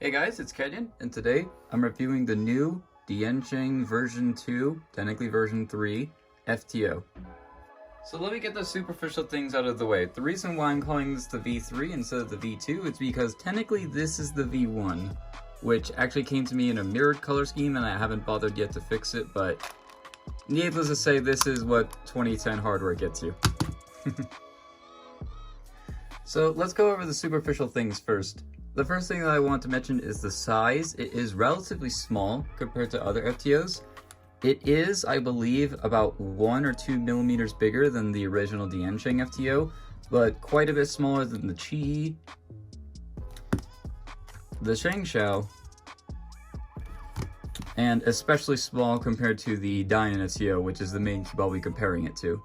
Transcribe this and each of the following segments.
Hey guys, it's Kenyon, and today I'm reviewing the new Diansheng version 2, technically version 3, FTO. So let me get the superficial things out of the way. The reason why I'm calling this the V3 instead of the V2 is because technically this is the V1, which actually came to me in a mirrored color scheme and I haven't bothered yet to fix it, but needless to say, this is what 2010 hardware gets you. So let's go over the superficial things first. The first thing that I want to mention is the size. It is relatively small compared to other FTOs. It is, I believe, about 1 or 2 millimeters bigger than the original Diansheng FTO, but quite a bit smaller than the Qi, the Shengshao, and especially small compared to the Dian FTO, which is the main cube I'll be comparing it to.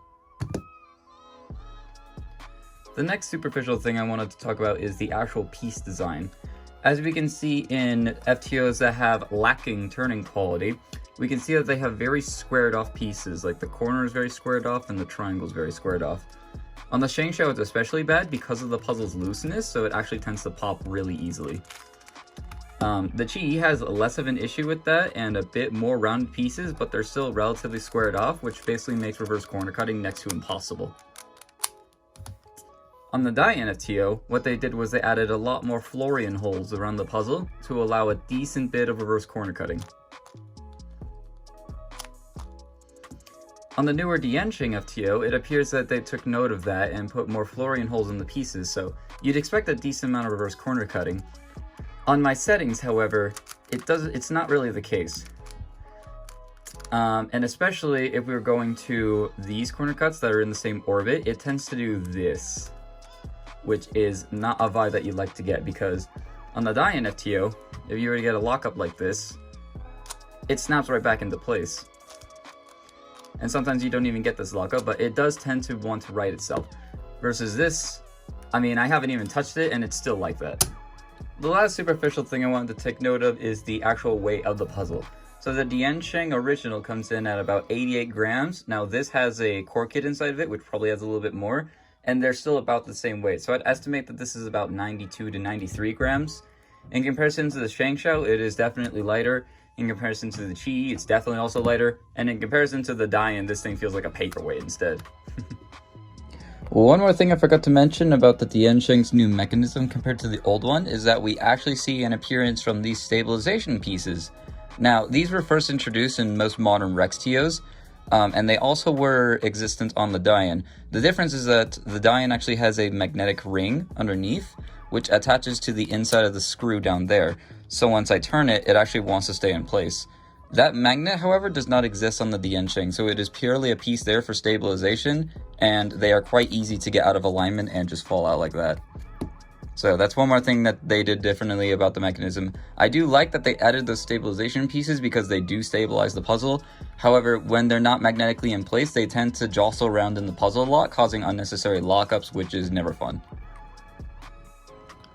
The next superficial thing I wanted to talk about is the actual piece design. As we can see in FTOs that have lacking turning quality, we can see that they have very squared off pieces, like the corner is very squared off and the triangle is very squared off. On the Shengshao it's especially bad because of the puzzle's looseness, so it actually tends to pop really easily. The Qi has less of an issue with that and a bit more rounded pieces, but they're still relatively squared off, which basically makes reverse corner cutting next to impossible. On the Dian FTO, what they did was they added a lot more Florian holes around the puzzle to allow a decent bit of reverse corner cutting. On the newer Diansheng FTO, it appears that they took note of that and put more Florian holes in the pieces, so you'd expect a decent amount of reverse corner cutting. On my settings, however, it's not really the case. And especially if we were going to these corner cuts that are in the same orbit, it tends to do this, which is not a vibe that you'd like to get, because on the Dian FTO, if you were to get a lockup like this, it snaps right back into place. And sometimes you don't even get this lockup, but it does tend to want to right itself. Versus this, I mean, I haven't even touched it and it's still like that. The last superficial thing I wanted to take note of is the actual weight of the puzzle. So the Diansheng original comes in at about 88 grams. Now this has a core kit inside of it, which probably has a little bit more, and they're still about the same weight. So I'd estimate that this is about 92 to 93 grams. In comparison to the Shengshao, it is definitely lighter. In comparison to the Qi, it's definitely also lighter. And in comparison to the Dian, this thing feels like a paperweight instead. One more thing I forgot to mention about the Diansheng's new mechanism compared to the old one is that we actually see an appearance from these stabilization pieces. Now, these were first introduced in most modern Rex TOs, and they also were existent on the Dian. The difference is that the Dian actually has a magnetic ring underneath, which attaches to the inside of the screw down there. So once I turn it, it actually wants to stay in place. That magnet, however, does not exist on the Diansheng, so it is purely a piece there for stabilization, and they are quite easy to get out of alignment and just fall out like that. So that's one more thing that they did differently about the mechanism. I do like that they added those stabilization pieces because they do stabilize the puzzle. However, when they're not magnetically in place, they tend to jostle around in the puzzle a lot, causing unnecessary lockups, which is never fun.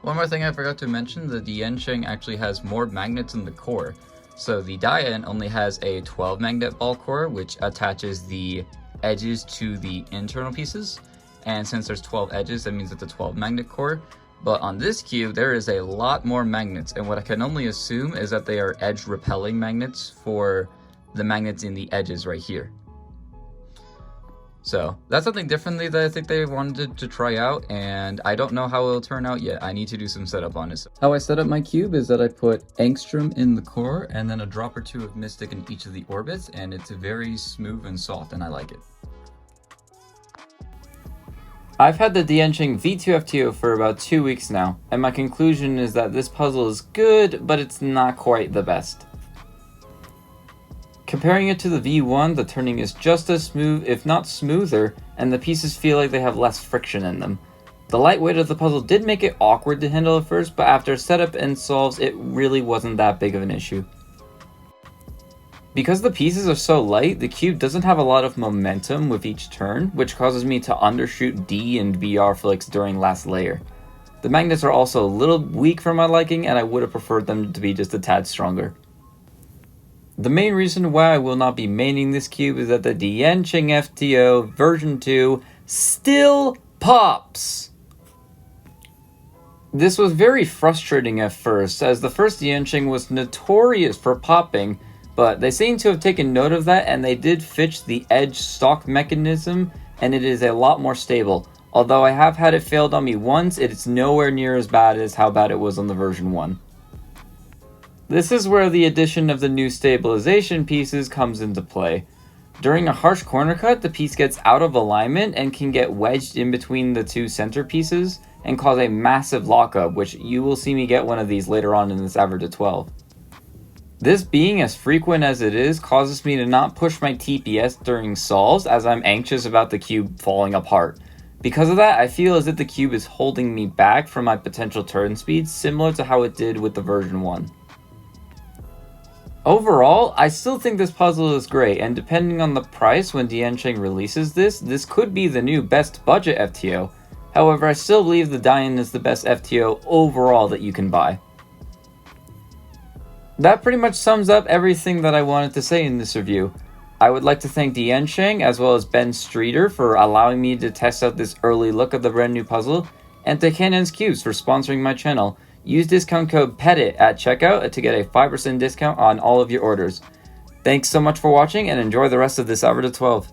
One more thing I forgot to mention, the Diansheng actually has more magnets in the core. So the Dian only has a 12 magnet ball core, which attaches the edges to the internal pieces. And since there's 12 edges, that means it's a 12 magnet core. But on this cube, there is a lot more magnets, and what I can only assume is that they are edge repelling magnets for the magnets in the edges right here. So that's something differently that I think they wanted to try out, and I don't know how it'll turn out yet. I need to do some setup on it. How I set up my cube is that I put angstrom in the core and then a drop or two of mystic in each of the orbits, and it's very smooth and soft, and I like it. I've had the Diansheng V2 FTO for about 2 weeks now, and my conclusion is that this puzzle is good, but it's not quite the best. Comparing it to the V1, the turning is just as smooth, if not smoother, and the pieces feel like they have less friction in them. The lightweight of the puzzle did make it awkward to handle at first, but after setup and solves, it really wasn't that big of an issue. Because the pieces are so light, the cube doesn't have a lot of momentum with each turn, which causes me to undershoot D and BR flicks during last layer. The magnets are also a little weak for my liking, and I would have preferred them to be just a tad stronger. The main reason why I will not be maining this cube is that the Diansheng FTO version 2 still pops! This was very frustrating at first, as the first Diansheng was notorious for popping, but they seem to have taken note of that and they did fix the edge stock mechanism, and it is a lot more stable. Although I have had it failed on me once, it's nowhere near as bad as how bad it was on the version 1. This is where the addition of the new stabilization pieces comes into play. During a harsh corner cut, the piece gets out of alignment and can get wedged in between the two center pieces and cause a massive lockup, which you will see me get one of these later on in this average of 12. This being as frequent as it is causes me to not push my TPS during solves, as I'm anxious about the cube falling apart. Because of that, I feel as if the cube is holding me back from my potential turn speed, similar to how it did with the version 1. Overall, I still think this puzzle is great, and depending on the price when Diansheng releases this could be the new best budget FTO. However, I still believe the Dian is the best FTO overall that you can buy. That pretty much sums up everything that I wanted to say in this review. I would like to thank Diansheng as well as Ben Streeter for allowing me to test out this early look at the brand new puzzle, and to Cannon's Cubes for sponsoring my channel. Use discount code PETIT at checkout to get a 5% discount on all of your orders. Thanks so much for watching and enjoy the rest of this average of 12.